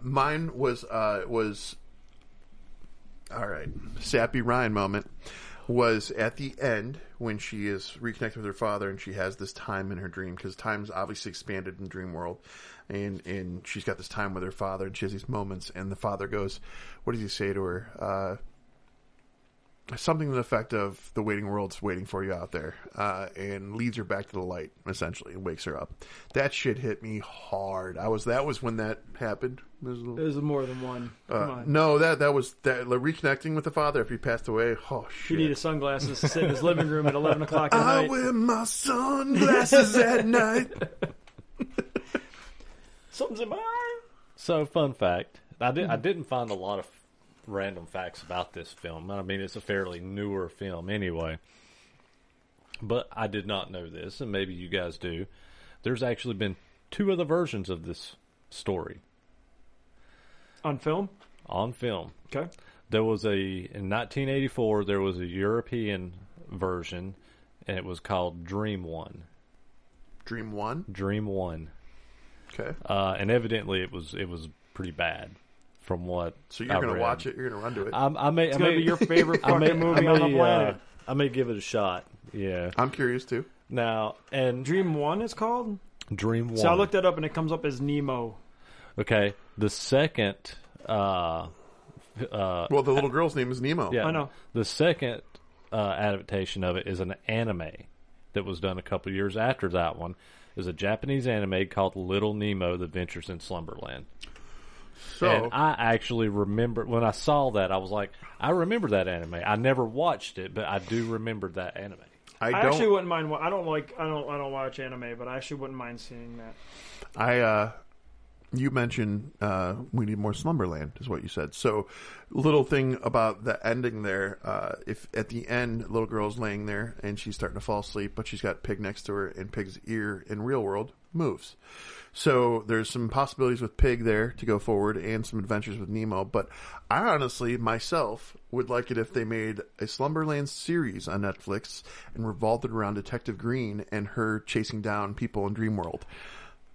Mine was all right. Sappy Ryan moment was at the end when she is reconnected with her father and she has this time in her dream because time's obviously expanded in Dream World, and she's got this time with her father and she has these moments and the father goes, what does he say to her? Something to the effect of the waiting world's waiting for you out there, and leads her back to the light essentially and wakes her up. That shit hit me hard. That was when that happened. There's more than one. Come on. No, that was reconnecting with the father after he passed away. Oh shit! He needed sunglasses to sit in his living room at 11 o'clock at night. I wear my sunglasses at night. Something's in my eye. So, fun fact: I didn't find a lot of random facts about this film. I mean, it's a fairly newer film anyway. But I did not know this, and maybe you guys do. There's actually been 2 other versions of this story. On film? On film. Okay. In 1984, there was a European version, and it was called Dream One. Dream One? Dream One. Okay. And evidently it was pretty bad. From what so you're going to watch it, you're going to run to it. It's going to be your favorite fucking movie on the planet. I may give it a shot. Yeah, I'm curious too. Now, and Dream One is called Dream One. So I looked that up and it comes up as Nemo. Okay, the second. Well, the little girl's name is Nemo. Yeah, I know. The second adaptation of it is an anime that was done a couple years after that one. Is a Japanese anime called Little Nemo: The Adventures in Slumberland. So, and I actually remember when I saw that, I was like, I remember that anime. I never watched it, but I do remember that anime. I actually wouldn't mind. I don't watch anime, but I actually wouldn't mind seeing that. You mentioned we need more Slumberland, is what you said. So, little thing about the ending there. If at the end, little girl's laying there and she's starting to fall asleep, but she's got Pig next to her, and Pig's ear in real world moves. So there's some possibilities with Pig there to go forward and some adventures with Nemo. But I honestly, myself, would like it if they made a Slumberland series on Netflix and revolved it around Detective Green and her chasing down people in Dreamworld.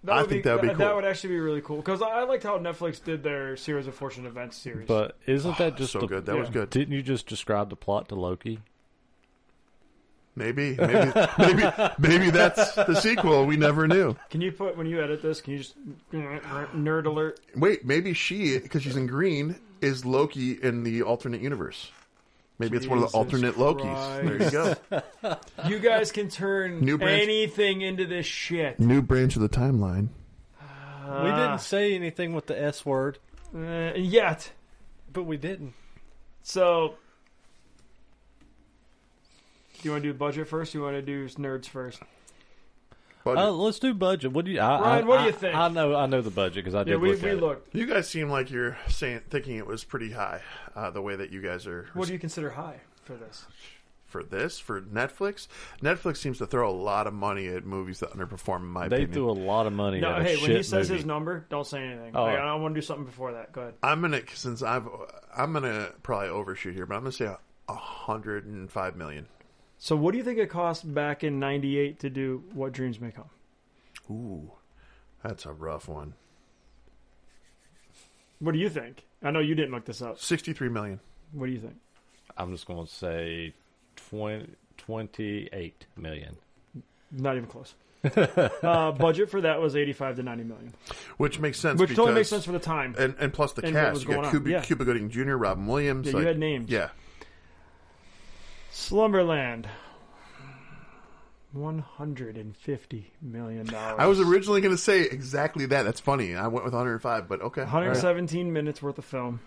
I think that would be cool. That would actually be really cool because I liked how Netflix did their Series of Fortune Events series. But isn't that just so good? That was good. Didn't you just describe the plot to Loki? Maybe that's the sequel. We never knew. Can you when you edit this? Can you just nerd alert? Wait, maybe she, because she's in green, is Loki in the alternate universe. Maybe it's one of the alternate Lokis. There you go. You guys can turn anything into this shit. New branch of the timeline. We didn't say anything with the S word. Yet. But we didn't. So, do you want to do budget first or you want to do nerds first? Let's do budget. What do you, Ryan, what do you think? I know the budget because I did look at it. Looked. You guys seem like you're thinking it was pretty high, the way that you guys are. What do you consider high for this? For Netflix? Netflix seems to throw a lot of money at movies that underperform, in my opinion. They threw a lot of money at a shit when he says movie. his number, don't say anything. Oh. I want to do something before that. Go ahead. I'm gonna probably overshoot here, but I'm gonna say $105 million. So what do you think it cost back in '98 to do What Dreams May Come? Ooh, that's a rough one. What do you think? I know you didn't look this up. $63 million. What do you think? I'm just going to say 28 million. Not even close. Budget for that was 85 to 90 million. Which makes sense. Which totally makes sense for the time. And plus the cast. You got Cuba Gooding Jr., Robin Williams. Yeah, you had names. Yeah. Slumberland. $150 million. I was originally going to say exactly that. That's funny. I went with 105, but okay. 117 minutes worth of film.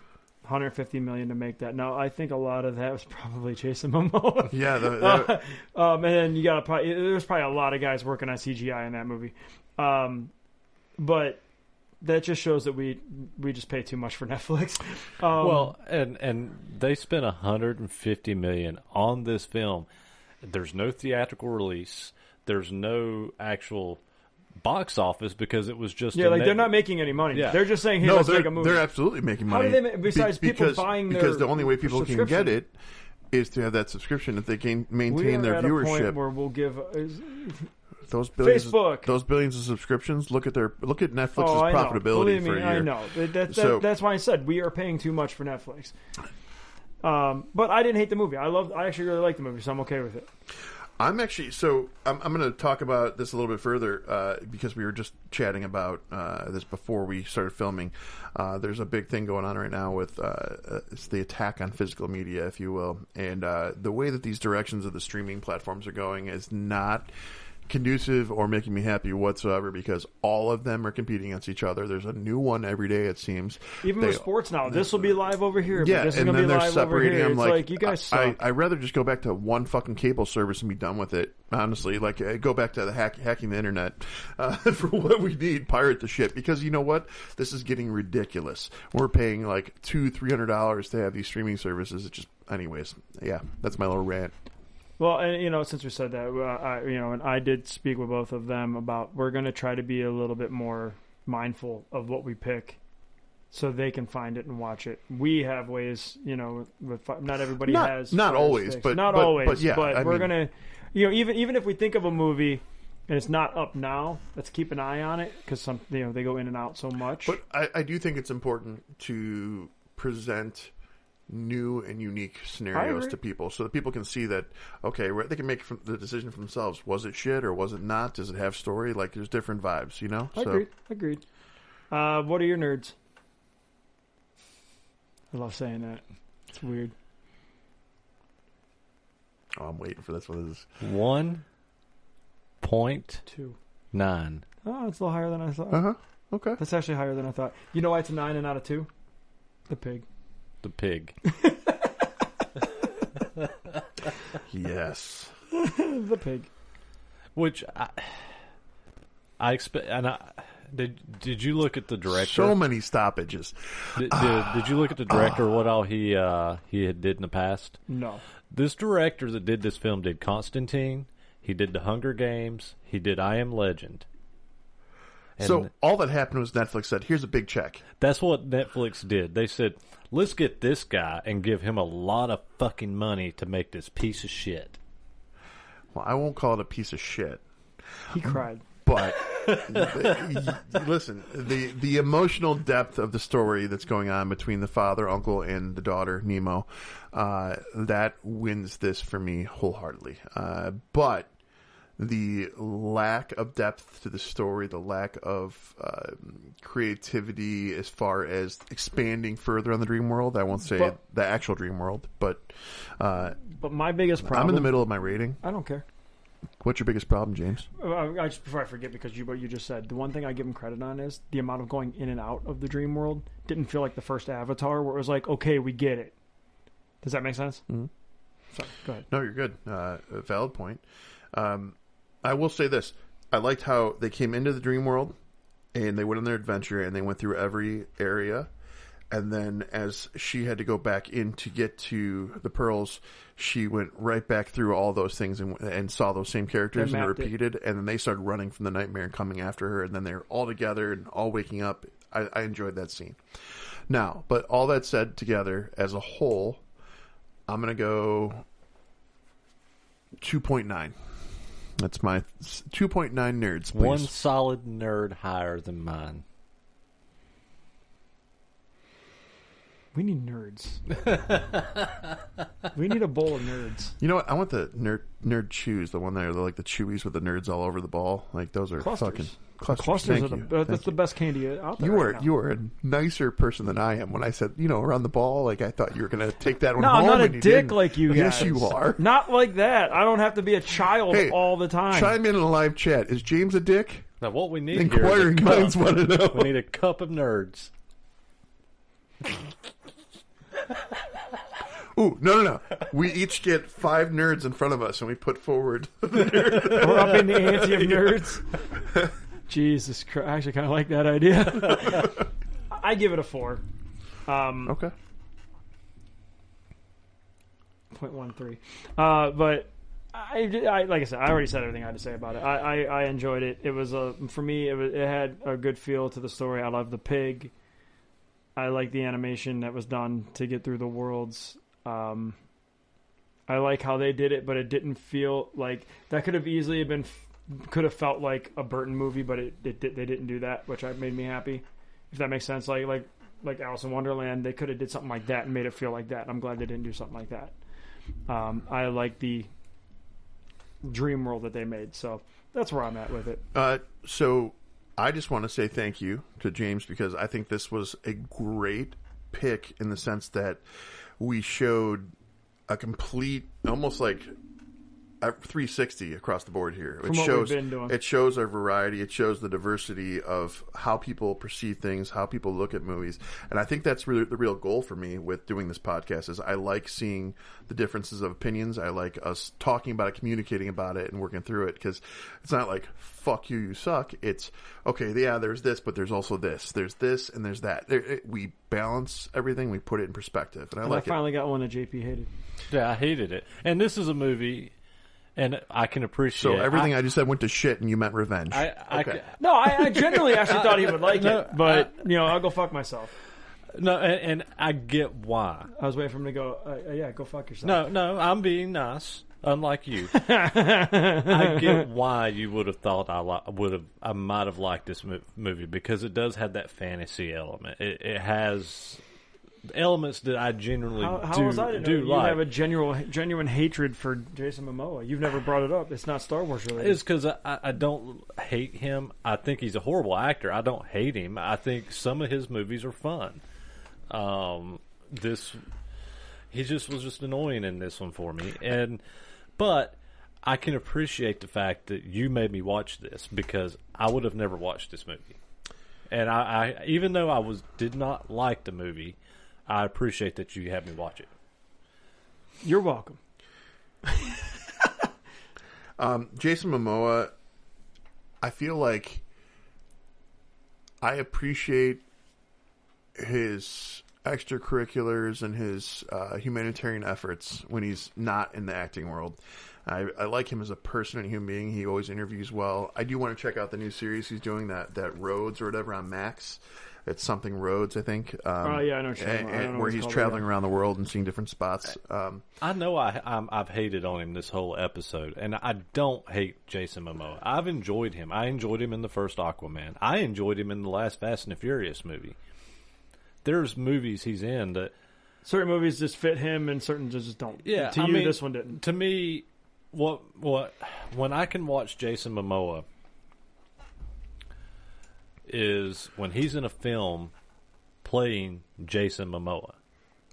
$150 million to make that. Now, I think a lot of that was probably Jason Momoa. Yeah. And then you got there's probably a lot of guys working on CGI in that movie. But that just shows that we just pay too much for Netflix. Well, and they spent $150 million on this film. There's no theatrical release. There's no actual box office because it was just they're not making any money. Yeah. They're just saying, "Hey, let's make a movie." They're absolutely making money. How do they besides people buying their because the only way people can get it is to have that subscription if they can maintain their viewership. We are at a point where we'll give those billions, Facebook. Those billions of subscriptions. Look at Netflix's profitability for a year. I know. That's why I said we are paying too much for Netflix. But I didn't hate the movie. I actually really like the movie, so I'm okay with it. I'm going to talk about this a little bit further because we were just chatting about this before we started filming. There's a big thing going on right now with it's the attack on physical media, if you will, and the way that these directions of the streaming platforms are going is not conducive or making me happy whatsoever because all of them are competing against each other. There's a new one every day, it seems. Even with sports now, this will be live over here. Yeah, but this is and gonna then be they're live separating over here. them. It's like you guys suck. I'd rather just go back to one fucking cable service and be done with it. Honestly, go back to the hacking the internet for what we need. Pirate the shit because you know what? This is getting ridiculous. We're paying like $200-$300 to have these streaming services. It just, anyways, yeah, that's my little rant. Well, and since we said that, and I did speak with both of them about we're going to try to be a little bit more mindful of what we pick, so they can find it and watch it. We have ways, not everybody has. Not always, but yeah. But we're gonna, even if we think of a movie and it's not up now, let's keep an eye on it because they go in and out so much. But I do think it's important to present new and unique scenarios to people so that people can see that they can make the decision for themselves. Was it shit or was it not? Does it have story? Like there's different vibes, Agreed. What are your nerds? I love saying that. It's weird. Oh, I'm waiting for this one. 1.9. Oh, it's a little higher than I thought. Okay. That's actually higher than I thought. You know why it's a 9 and not a 2? The pig. The pig. Yes. The pig. Which I expect. And did you look at the director? So many stoppages. Did you look at the director? What all he had did in the past? No. This director that did this film did Constantine. He did The Hunger Games. He did I Am Legend. And so all that happened was Netflix said, "Here's a big check." That's what Netflix did. They said, "Let's get this guy and give him a lot of fucking money to make this piece of shit." Well, I won't call it a piece of shit. He cried. But Listen, the emotional depth of the story that's going on between the father, uncle, and the daughter, Nemo, that wins this for me wholeheartedly. But the lack of depth to the story, the lack of creativity as far as expanding further on the dream world, I won't say the actual dream world, but my biggest problem... I'm in the middle of my rating. I don't care. What's your biggest problem, James? Before I forget, because what you just said, the one thing I give him credit on is the amount of going in and out of the dream world didn't feel like the first Avatar, where it was like, okay, we get it. Does that make sense? Mm-hmm. Sorry, go ahead. No, you're good. Valid point. I will say this. I liked how they came into the dream world and they went on their adventure and they went through every area. And then as she had to go back in to get to the pearls, she went right back through all those things and saw those same characters and repeated. And then they started running from the nightmare and coming after her. And then they're all together and all waking up. I enjoyed that scene. Now, but all that said together as a whole, I'm going to go 2.9. That's my 2.9 nerds, please. One solid nerd higher than mine. We need nerds. We need a bowl of nerds. You know what? I want the nerd chews, the one that are like the chewies with the nerds all over the ball. Like those are fucking clusters. Clusters are that's the best candy out there. You are a nicer person than I am. When I said around the ball, like I thought you were going to take that one no, home. I'm not a and you dick didn't. like you guys. Yes, you are. Not like that. I don't have to be a child all the time. Chime in a live chat. Is James a dick? Now, what we need Inquiring here is minds want to know. We need a cup of nerds. Ooh, no. We each get 5 nerds in front of us, and we put forward the nerd. We're up in the ante of nerds. Jesus Christ. I actually kind of like that idea. I give it a 4. Okay. 0.13. But I like I said, I already said everything I had to say about it. I enjoyed it. It was for me. It had a good feel to the story. I love the pig. I like the animation that was done to get through the worlds. I like how they did it, but it didn't feel like that could have easily could have felt like a Burton movie, but they didn't do that, which made me happy. If that makes sense, like Alice in Wonderland, they could have did something like that and made it feel like that. I'm glad they didn't do something like that. I like the dream world that they made, so that's where I'm at with it. So I just want to say thank you to James because I think this was a great pick in the sense that we showed a complete, almost like a 360 across the board here. From what we've been doing. It shows our variety. It shows the diversity of how people perceive things, how people look at movies. And I think that's really the real goal for me with doing this podcast is I like seeing the differences of opinions. I like us talking about it, communicating about it, and working through it because it's not like, fuck you, you suck. It's, okay, yeah, there's this, but there's also this. There's this, and there's that. We balance everything. We put it in perspective. And I finally got one that JP hated. Yeah, I hated it. And this is a movie... And I can appreciate... So everything I just said went to shit and you meant revenge. I genuinely actually thought he would like it, but, I'll go fuck myself. No, and I get why. I was waiting for him to go, yeah, go fuck yourself. No, I'm being nice, unlike you. I get why you would have thought I might have liked this movie, because it does have that fantasy element. It has... elements that I generally do like. You have a genuine hatred for Jason Momoa. You've never brought it up. It's not Star Wars related. It's because I don't hate him. I think he's a horrible actor. I don't hate him. I think some of his movies are fun. He just was just annoying in this one for me. But I can appreciate the fact that you made me watch this because I would have never watched this movie. And I even though I did not like the movie, I appreciate that you had me watch it. You're welcome. Jason Momoa, I feel like I appreciate his extracurriculars and his humanitarian efforts when he's not in the acting world. I like him as a person and human being. He always interviews well. I do want to check out the new series he's doing, that Roads or whatever on Max. It's something roads, I think. Oh yeah, I know. Where he's traveling around the world and seeing different spots. I know I've hated on him this whole episode, and I don't hate Jason Momoa. I've enjoyed him. I enjoyed him in the first Aquaman. I enjoyed him in the last Fast and the Furious movie. There's movies he's in that certain movies just fit him, and certain just don't. Yeah, to you, this one didn't. To me, when I can watch Jason Momoa is when he's in a film playing Jason Momoa.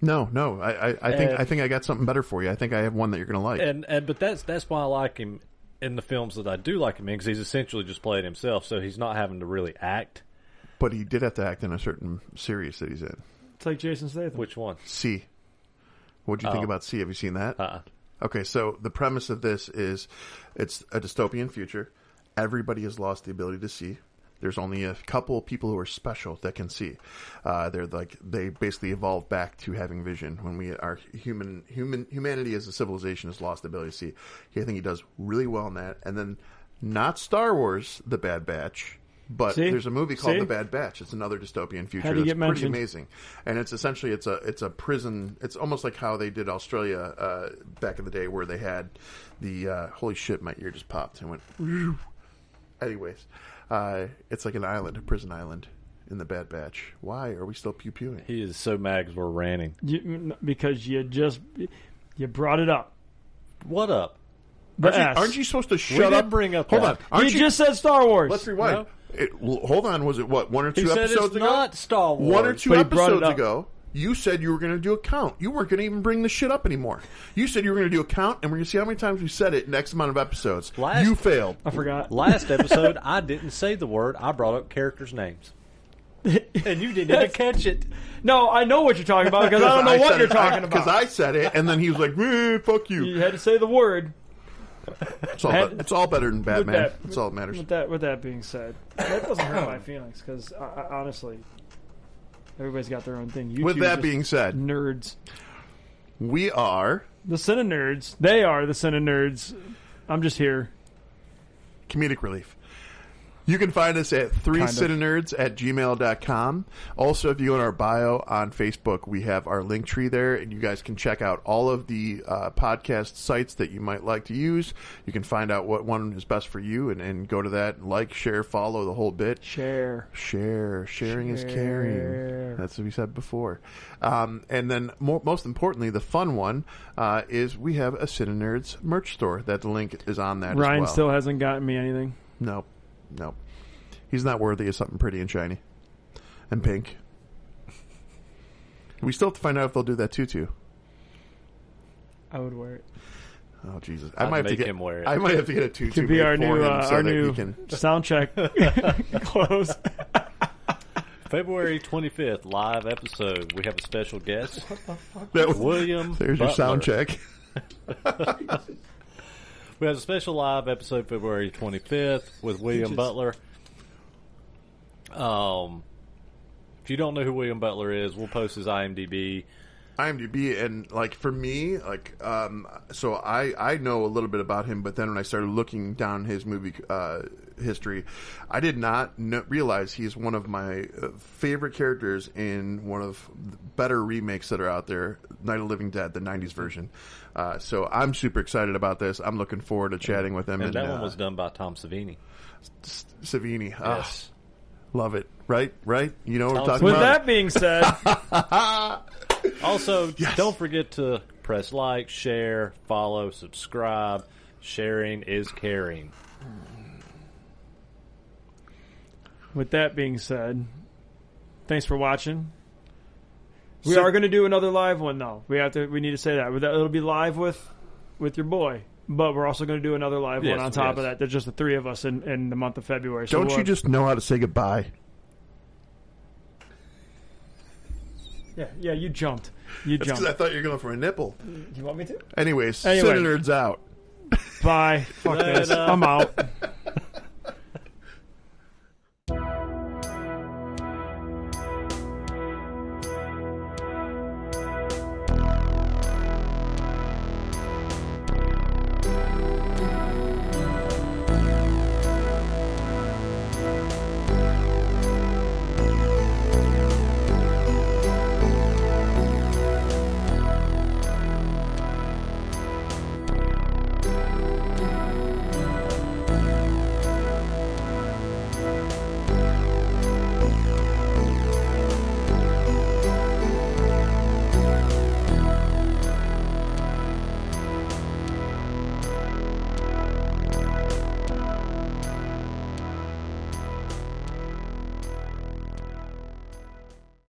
No. I think I got something better for you. I think I have one that you're going to like. But that's why I like him in the films that I do like him in, because he's essentially just playing himself, so he's not having to really act. But he did have to act in a certain series that he's in. It's like Jason Statham. Which one? C. What'd you think about C? Have you seen that? Okay, so the premise of this is it's a dystopian future. Everybody has lost the ability to see. There's only a couple of people who are special that can see. They basically evolved back to having vision when humanity as a civilization has lost the ability to see. I think he does really well in that. And then not Star Wars, The Bad Batch, but there's a movie called The Bad Batch. It's another dystopian future that's pretty amazing. And it's essentially it's a prison. It's almost like how they did Australia back in the day, where they had the holy shit, my ear just popped and went. Anyways. It's like an island, a prison island in The Bad Batch. Why are we still pew-pewing? He is so mad because we're ranting. Because you brought it up. What up? Aren't you supposed to shut up? Bring up. Hold on. You just said Star Wars. Let's rewind. Hold on. Was it one or two episodes ago? Not Star Wars. 1 or 2 episodes ago. You said you were going to do a count. You weren't going to even bring the shit up anymore. You said you were going to do a count, and we're going to see how many times we said it next amount of episodes. You failed. I forgot. Last episode, I didn't say the word. I brought up characters' names. And you didn't even catch it. No, I know what you're talking about, because I don't know what you're talking about. Because I said it, and then he was like, fuck you. You had to say the word. It's all better than Batman. That's all that matters. With that being said, that doesn't hurt my feelings, because honestly... Everybody's got their own thing. With that being said, nerds. We are the CineNerds. They are the CineNerds. I'm just here. Comedic relief. You can find us at 3cinenerds@gmail.com. Also, if you go in our bio on Facebook, we have our link tree there, and you guys can check out all of the podcast sites that you might like to use. You can find out what one is best for you, and go to that, like, share, follow, the whole bit. Share. Sharing is caring. That's what we said before. And then, most importantly, the fun one is we have a CineNerds merch store. That the link is on that as well. Ryan still hasn't gotten me anything. Nope. He's not worthy of something pretty and shiny. And pink. We still have to find out if they'll do that tutu. I would wear it. Oh, Jesus. I might have to get him wear it. I might have to get a tutu. Could be our new sound check close. February 25th, live episode. We have a special guest. What the fuck? William There's Butler. Your sound check. We have a special live episode February 25th with William Butler. If you don't know who William Butler is, we'll post his IMDb. And like for me, like so I know a little bit about him, but then when I started looking down his movie history, I did not realize he's one of my favorite characters in one of the better remakes that are out there, Night of the Living Dead, the 90s version. So I'm super excited about this. I'm looking forward to chatting with him. And that one was done by Tom Savini. Savini, yes. Love it. Right? You know what we're talking about. With about. that being said... Also, don't forget to press like, share, follow, subscribe. Sharing is caring. With that being said, thanks for watching. We are going to do another live one, though. We need to say that. It'll be live with your boy. But we're also going to do another live one on top of that. There's just the three of us in the month of February. So don't you just know how to say goodbye? Yeah, you jumped. That's because I thought you were going for a nipple. You want me to? Anyways. CineNerds out. Bye. Fuck this. I'm out.